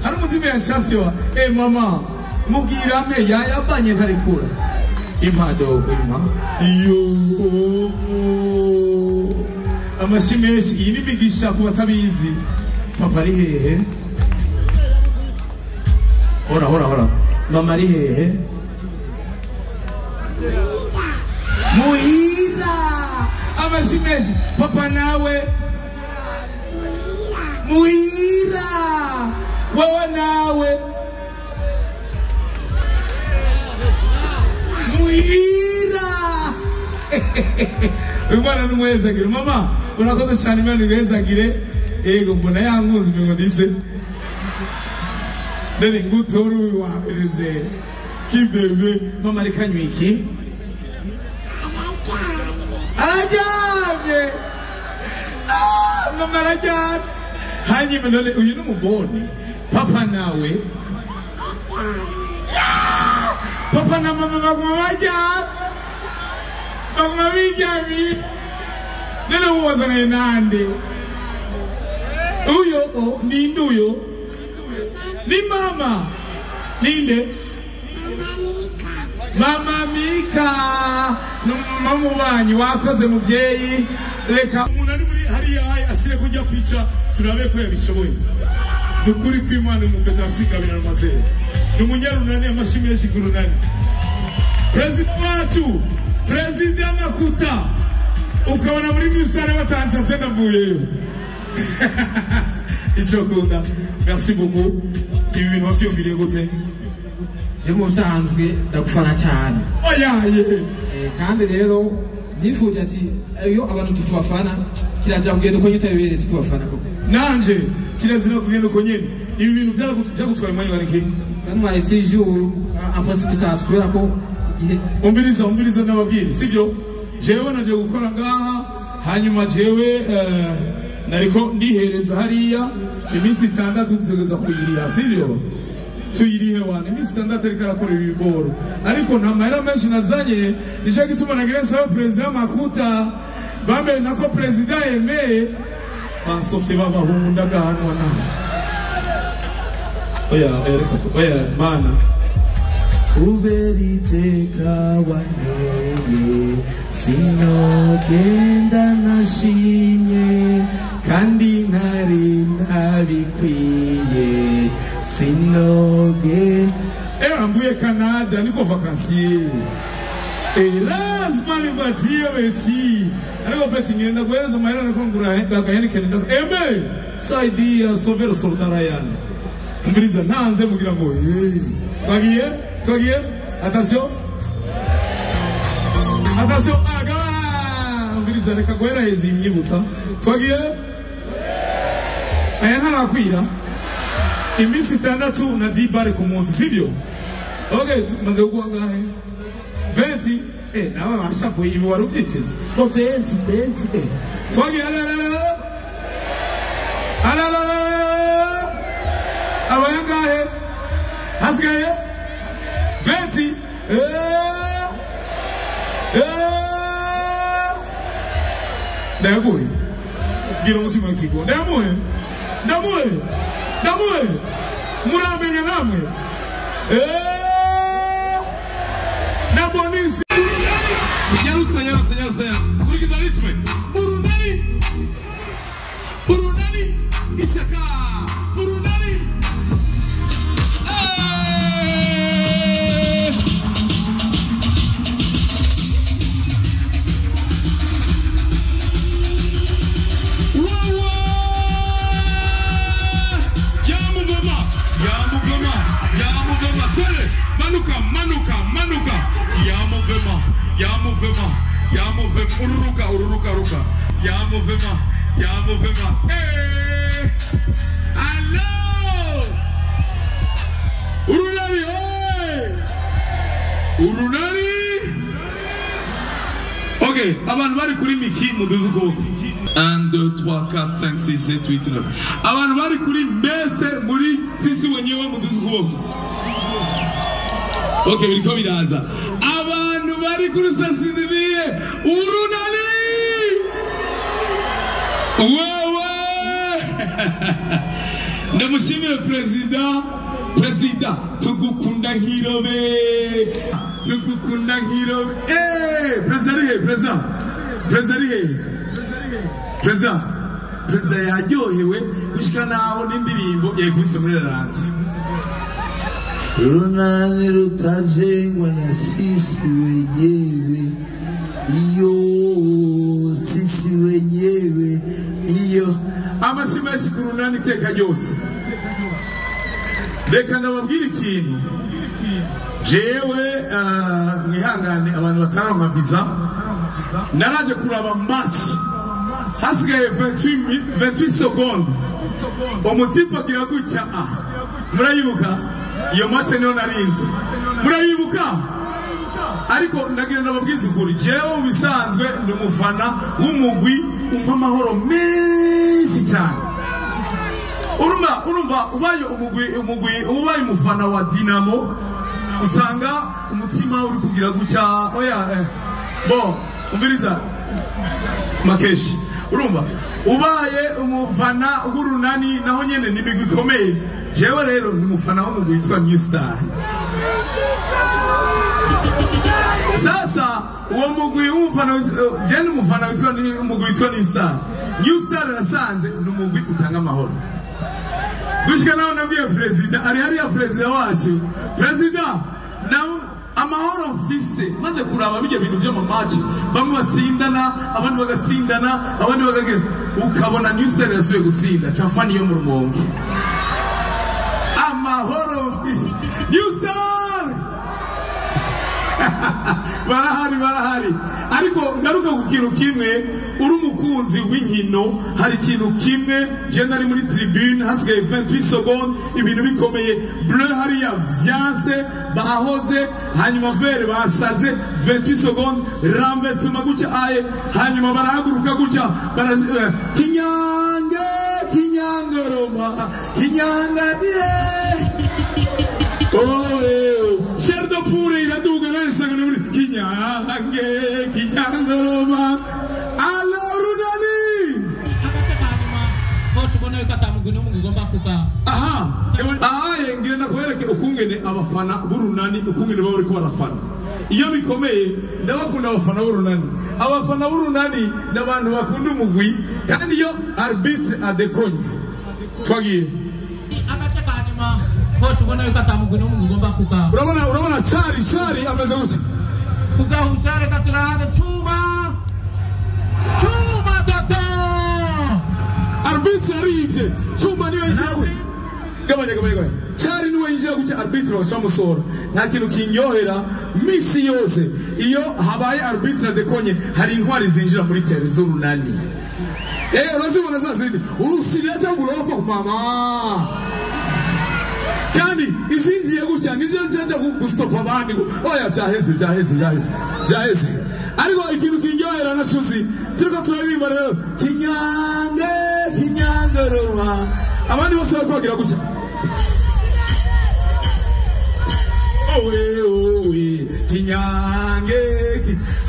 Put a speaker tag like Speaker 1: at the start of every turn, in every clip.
Speaker 1: hari umutima yanshafye wa mama mubwira me yayabanye ntarekura impado impa iyo amashimeshi iyi nimigisha ku batabizi papa ari hehe hora mama ari hehe muhira amashimeshi papa nawe muhira wewe nawe muhira umwana n'umuhezagire mama urakoze cyane imana igahezagire ego mbona yankunze ngo ndise nene ngutoru wahereze kibebe mama rekanywa iki arajyamye mama arajyamye hanyuma none uyu n'umuboni papa nawe papa na mama baguma bajyamye baguma bijyamye nene uwazanaye nande uyo ninde uyo ni mama ninde mama Mika mama ubanyi wakoze mubyeyi reka umuntu ari muri hariya ashire kujya kwica turabe ko yabishoboye dukuri kw'Imana mu Petafsika binamaze n'umunyarunani amashimeshi kurunani president wacu president Makuta ukabona muri ministere batanje afenda vuyeyo ico kunda merci beaucoup ibi bintu wavyumviriye gute
Speaker 2: je mu bisanzwe ndagufana cyane
Speaker 1: oyaye
Speaker 2: kandi rero nifuje ati iyo abantu tutubafana kirazira kugenda uko nyita biberetse kubafana koko
Speaker 1: nanje kirazira kugenda uko nyene ibi bintu byagutwaye umwanya wareke
Speaker 2: banwa séjour en précipitation kubera ko igihe
Speaker 1: umviriza n'ababwiri sibyo jewe naje gukora ngaha hanyuma jewe nariko ndihereza hariya iminsi 6 tugeza kuyiriha sibyo tuyirihe wana iminsi 6 ariko arakora ibiboro ariko nta mahera menshi nazanye nisha gituma nagereza president Makuta bambe nako president Aime bansofte babahungu ndagahanwa na oya mana uberiteka waneye sinogenda nashimye kandi ntari ntabikwiye sinoge ambuye Canada niko vacances lazima nibatie beti ariko beti ngenda gweza mahera nakongura gagayani kenda saidia sovero soldara yani umviriza ntanze mugira ngo twagiye attention aga umviriza reka gwera hezi imyibutsa twagiye aya ntarakwira iminsi 6 na 10 bare ku munsi sibyo okay maze kugwa ngahe 20 nawe washapo ibi wari ubyiteze ngo 20 twagiye abayangahe hasigaye 20 ndaguye gira umutima w'ikigo ndamuye muramenya namwe nabonisi nyarusa kurikiza ritme urunani ishaka urunani ya movement ururuka ya movement allo urunani okay abantu bari kuri Miki muduze ukuboko 1 2 3 4 5 6 7 8 9 abantu bari kuri mbese muri sisi wenyewe muduze ukuboko okay biriko biraza abantu bari kuri sasindiriye urunani wewe ndamushimire Perezida tugukunda nkirobe Perezida yaryohewe gushika naho n'indirimbo yegwise muri radiyo
Speaker 3: runani rutajengwa na sisi wenyewe sisi wenyewe
Speaker 1: amashimeshi kurunani iteka ryose. Reka ndababwira ikintu jewe mwihangane abantu bataronka visa naraje kuraba match hasigaye 28 secondes umutipe agira gutya murayibuka iyo match niyo narindi murayibuka ariko ndagira ndababwiza ukuri jewe bisanzwe ndi umufana w'umugwi umpa amahoro menshi cyane. Urumva ubaye ubaye umufana wa Dinamo usanga umutima uri kugira gutya umviriza makeshi. Urumva ubaye umufana w'urunani naho nyene n'imigwi ikomeye. Jewe rero ndi umufana w'umugwi witwa New Star. Sasa uwo mugwi w'umufana jene umufana witwa umugwi witwa New Star. New Star nasanze ni umugwi utanga amahoro. Gushika naho nabwiye Perezida ari hariya Perezida wacu Perezida na amahoro mfise maze kuraba bijya bintu byo mu match bamwe basindana abandi bagatsindana abandi bagagira ukabona New Star yasuye gusinda cafani yo mu rumonge amahoro mfise New Star barahari ariko ngaruka ku kintu kimwe uri umukunzi w'inkino hari ikintu kimwe je nari muri tribune hasigaye 28 secondes ibintu bikomeye bleu hariya vyanse bahoze hanyuma vere basaze 28 secondes rambese maguca aye hanyuma barahaguruka guca kinyangoroma kinyangadiye cher de pure iraduga narisanga muri kinyangoroma ngenda kwereke ukungene abafana b'urunani ukungene bari ko barafana iyo bikomeye ndabakunda abafana b'urunani n'abantu bakunda umugwi kandi iyo arbitre adekonye twagiye urabona chari ameze gutya
Speaker 4: kugahushare katurahane chuma tata
Speaker 1: arbitre arivye chuma niyo njyawe gabanya chari niwe yinjira gutya arbitre bacamusora nta kintu kinyohera misi yose iyo habaye arbitre adekonye hari intwari zinjira muri tele z'urunani urazibona zazindi urusireta burofa mama kandi izinjiye gutya nije zije gustopa abandi oya byaheze ariko ikintu kinyohera na shuzi turiko turabimba rero kinyangoroma abandi bose bakwagira gutya kinyange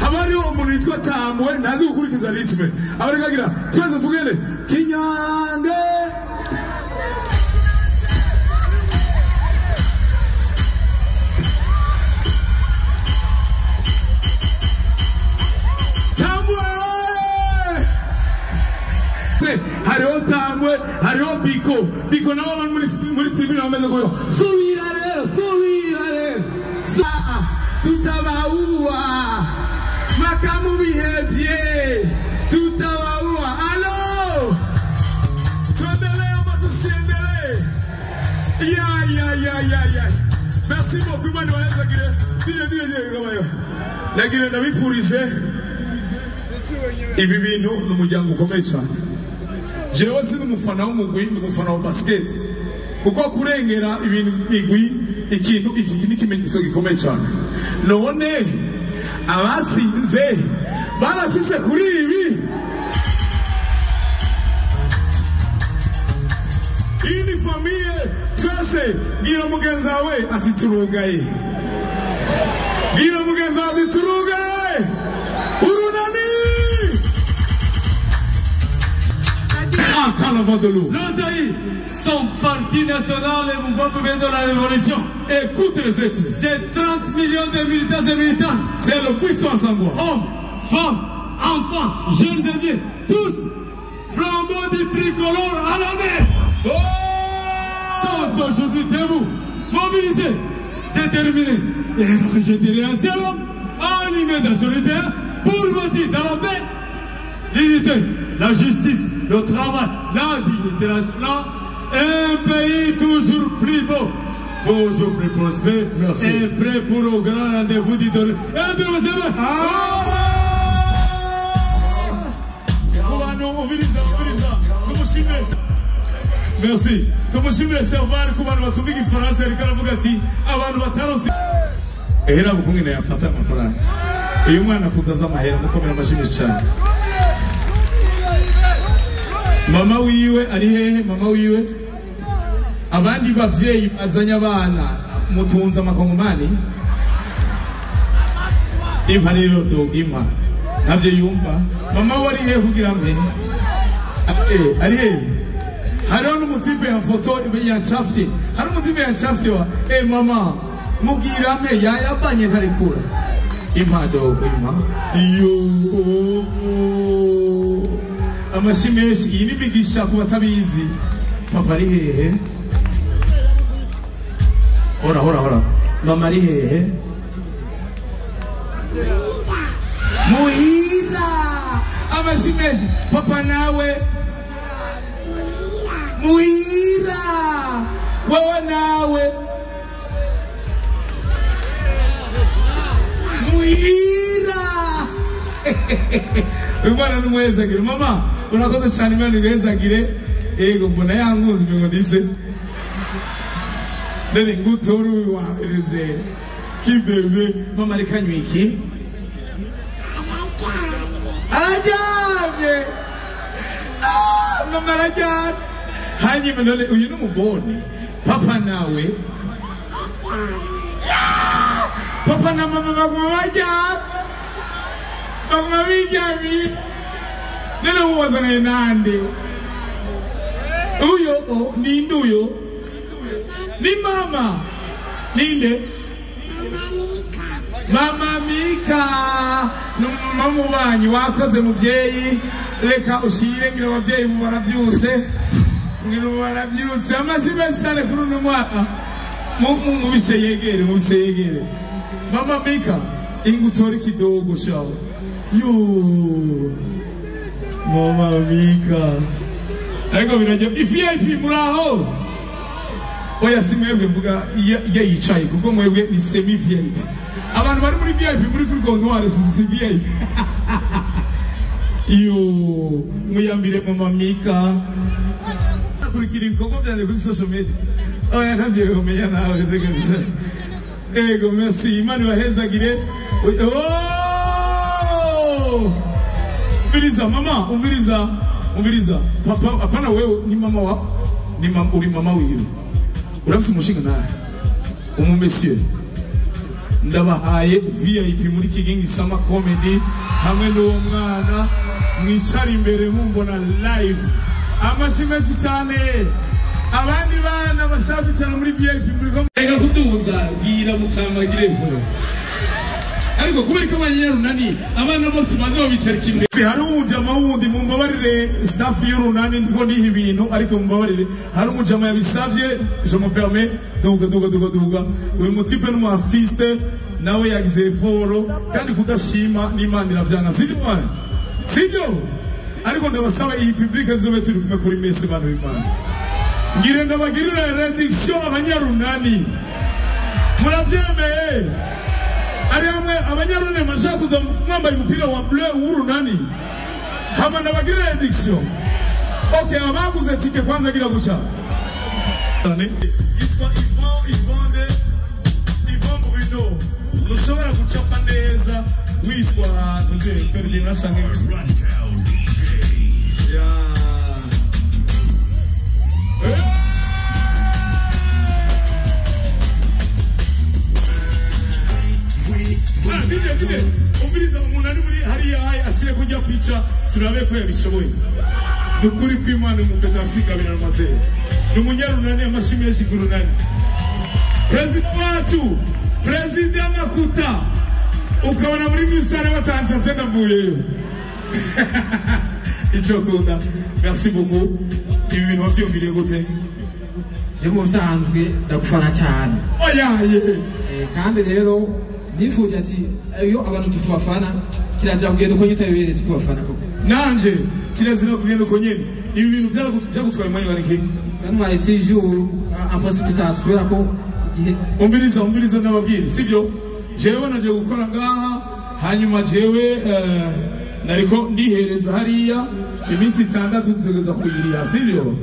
Speaker 1: habari umuntu yitwa Tambwe ntazi gukurikiza ritme abari kagira twese tugende kinyange Tambwe hariho biko nabo muri tribune bameze ko subira rero tutabaua makamu bihevye tutabaua alo tuendelee ama tusiendelee ya merci beaucoup mani waweza gire kama yo nagire ndabifurize ibi bintu n'umuryango ukomeye cyane. Jewe si n'umufana w'umugwi n'umufana wa basket kuko kurengera ibintu migwi ikintu n'ikimenyetso gikomeye cyane. None abasinze barashize kuri ibi ini famiye twese gira mugenzi wawe ati turugaye Attends l'avant de l'eau.
Speaker 5: L'Ozaï, son parti national et mouvement de la révolution.
Speaker 1: Écoute les êtres.
Speaker 5: C'est 30 millions de militants et militantes.
Speaker 1: C'est le puissance en moi.
Speaker 5: Hommes, femmes, enfants, jeunes et vieux, tous flambeaux du tricolore à la mer.
Speaker 1: Oh!
Speaker 5: Sont aujourd'hui debout, mobilisés, déterminés et rejetés un seul homme, animés d'un solitaire pour bâtir dans la paix l'unité, la justice, le travail, la dignité, l'espoir, un pays toujours plus beau, toujours plus prospère, et prêt pour le grand rendez-vous d'idole. Et de nos amis.
Speaker 1: Merci. Tumushimire servare ku bantu batumika ifaransa ariko aravuga ati abantu bataronse ehera bukungene yafata amafaranga. Uyu mwana kuzaza amahera mukomera amashimire cyane. Mama wiwe ari hehe? Mama wiwe abandi bavyeyi bazanye abana mutunza amakongomani impariro dogima navyo yumva. Mama wari hehe kugira mpe ari hehe? Hariho n'umutipe ya foto yanchafye. Hari umutipe yanchafye wa mama mugira mpe yayabanye ntarekura impado ima iyo amashimeshi iyi nibigisha ku batabizi. Papa ari hehe? Hora mama ari hehe? Muhira amashimeshi. Papa nawe muhira wewe nawe muhira. Umwana n'umuhezagire. Mama urakoze cyane, Imana igahezagire. Ego mbona yankunze ngo ndise nene ngutoru wahereze kibebe. Mama reka nywiki arajyamye. Mama arajyamye. Hanyuma none uyu n'umubone. Papa nawe papa na mama baguma bajyamye baguma bijyamye. Nene uwazanaye nande uyo? Ninde uyo? Ni mama ninde? Mama Mika. Mama wanyu wakoze muvyeyi. Reka ushire ngira abavyeyi mubara byose. Ngira mubara byose. Amashime cyane kuri uno mwaka. Mubise yegere. Mama Mika ingutori kidogo shawo. Yo Mama Mika. Ego birajya VIP muraho. Oya simwebwe mvuga iya yicaye kuko mwebwe ni semi VIP. Abantu bari muri VIP muri kuri gondware si VIP. Yo muyambire Mama Mika. Kurikira ibikorwa byane kuri social media. Oya ntavye umenya nawe ndegeze. Ego merci. Imana bahezagire. Umviriza mama, umviriza. Papa apana wewe ni mama wa ni uri mama wiwe. Urafise umushinga nawe. Monsieur. Ndabahaye VIP muri Kigingi Sama Comedy hamwe n'uwo mwana mwicara imbere mumbona live. Amashimesi cyane. Abandi bana bashafi cyane muri VIP muri ko ega kuduza bwira mutamagire vuba. Ariko kubera ko abanyarunani abana bose baze babicara kimwe. Hari umujama wundi mumbabarire staff y'urunani ndiko niha ibintu ariko mumbabarire. Hari umujama yabisabye je me permets duga. Uyu mutipe n'umu artiste nawe yagize foro kandi kudashima n'Imana iravyanga sibyo. Ariko ndabasaba iyi public zobe turi kumwe kuri messe bantu b'Imana. Ngire ndabagirira reduction abanyarunani. Muravyemeye? Ari hamwe abanyarunani mashaka kuza mwambaye umupira wa bleu w'urunani. Hama ndabagirira reduction. Okay, abaguze tike kwanza gira gucya. Yitwa Ivan Bruno. Nushobora gucapa neza witwa Ferdinand Change. Umviriza umuntu ari muri hariya ashire kujya kwica turabe ko yabishoboye. nukuri kw'Imana umupeta afisika bina n'amase n'umunyarunani amashimwe y'ikigurunani President wacu President Makuta ukabona muri ministère batanje agenda mvuyeyo ico kunda merci beaucoup ibi bintu wavyumviriye gute
Speaker 2: je mu bisanzwe ndagufana cyane
Speaker 1: oyaye
Speaker 2: kandi rero nifuje ati iyo abantu tutwafana kirazira kugenda uko nyita biberetse kubafana koko
Speaker 1: nanje kirazira kugenda uko nyene ibi bintu byagutwaye mwanya wareke
Speaker 2: bantwaye 6 jours en précipitation kubera ko igihe
Speaker 1: umviriza n'ababwiri sibyo jewe naje gukora ngaha hanyuma jewe nariko ndihereza hariya iminsi 6 tuzegeza kuyiriha sibyo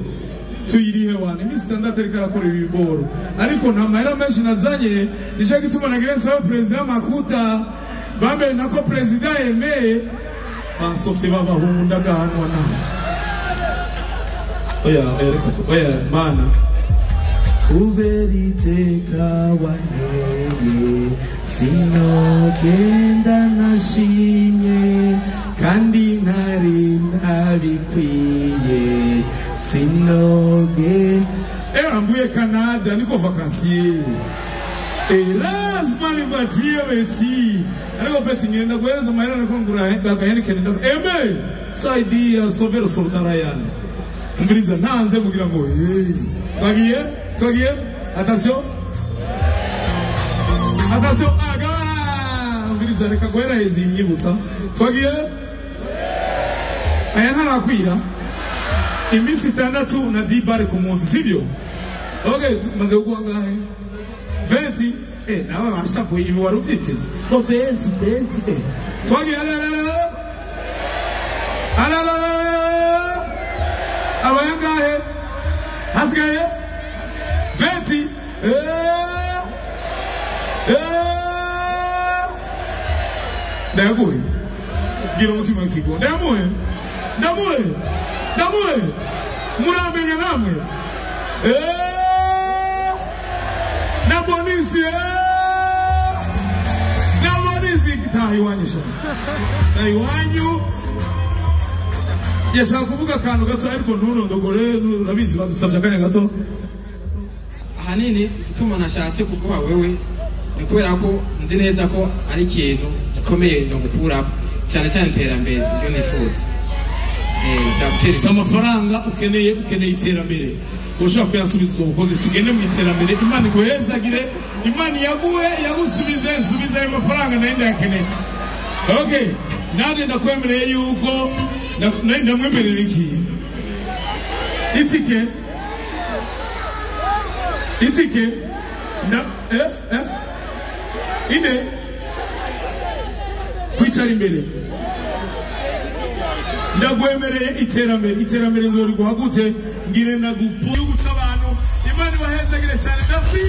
Speaker 1: tuyirihe wana iminsi 6 ariko arakora ibiboro ariko nta mahera menshi nazanye nije gituma nagereza President Makuta bambe nako President Aime bansofte babahungu ndagahanwa na oya mana
Speaker 3: uberiteka waneye sinogenda nashimye kandi ntari ntabikwiye sinoge
Speaker 1: mvuye Canada niko vacances lazima nipatie beti ariko beti ngenda gweza mahera nako ngura gagahene kenda eme saidia sovero soldara yani ngiriza ntanze mugira ngo twagiye attention aga ngiriza reka gwera hezimye busa twagiye aya ntarakwira iminsi 6 na 10 bare ku munsi sibyo okay maze guhangahe 20 nawe washapo ibi warubyiteze
Speaker 3: 20
Speaker 1: twagiye abayangahe hasigaye 20 ndaguye gira umutima w'ikigo ndamuhe muramenya namwe nabonisi tahiwanyisha tahiwanyu yashaka kuvuga akantu gato ariko nturondogore urabizi badusabye akanya gato
Speaker 2: ahanini ituma nashatse kuguha wewe ni kubera ko nzi neza ko ari ikintu gikomeye no gukura cyane cyane iterambere ibyo nifuza
Speaker 1: amafaranga ukeneye iterambere ushaka kuyasubiza ubukozi tugende mu iterambere Imana iguhezagire Imana yagusubize ayo mafaranga nende yakeneye okay nande ndakwemereye yuko ndamwemerera iki itike inde kwicara imbere ndagwemereye iterambere nzori guhagutse ngire nagupuye guca abantu Imana ibahezagire cyane merci